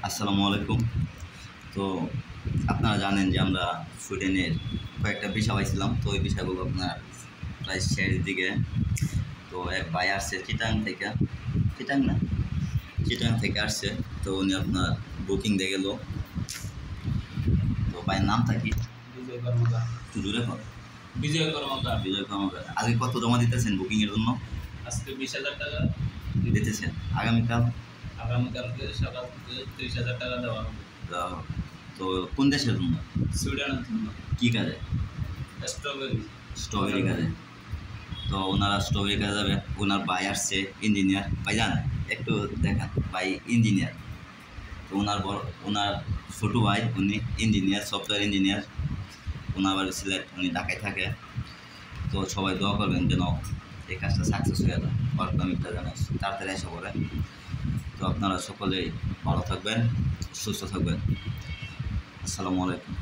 আসসালামু আলাইকুম। তো আপনারা জানেন যে আমরা সুইডেনের কয়েকটা ভিসা পাইছিলাম। তো ওই ভিসাগুলো আপনার প্রায় শেষের দিকে। তো এক ভাই আসছে চিটাং থেকে আসছে। তো উনি আপনার বুকিং দিয়ে গেল। তো ভাইয়ের নামটা কি? বিজয় কর্মকার। একটু জোরে কর। বিজয় কর্মকার। বিজয় কর্মকার। আজকে কত জমা দিতেছেন বুকিংয়ের জন্য? আজকে 20,000 টাকা দিতেছেন। আগামীকাল আগামীকালকে সকাল থেকে 30,000 টাকা দেওয়া হবে। তো কোন দেশের জন্য? সুইডেনের জন্য। কী কাজে? স্ট্রবেরি কাজে। তো ওনারা স্ট্রবেরি কাজে যাবে। ওনার ভাই আসছে ইঞ্জিনিয়ার। ভাইজান একটু দেখান, ভাই ইঞ্জিনিয়ার। তো ওনার ছোটো ভাই উনি ইঞ্জিনিয়ার, সফটওয়্যার ইঞ্জিনিয়ার। ওনার বাড়ি সিলেট, উনি ঢাকায় থাকে। তো সবাই দোয়া করবেন যেন এই কাজটা সাকসেস হয়ে যায়, ওয়ার্ক পারমিটটা যেন তাড়াতাড়ি এসে পড়ে। তো আপনারা সকলেই ভালো থাকবেন, সুস্থ থাকবেন। আসসালামু আলাইকুম।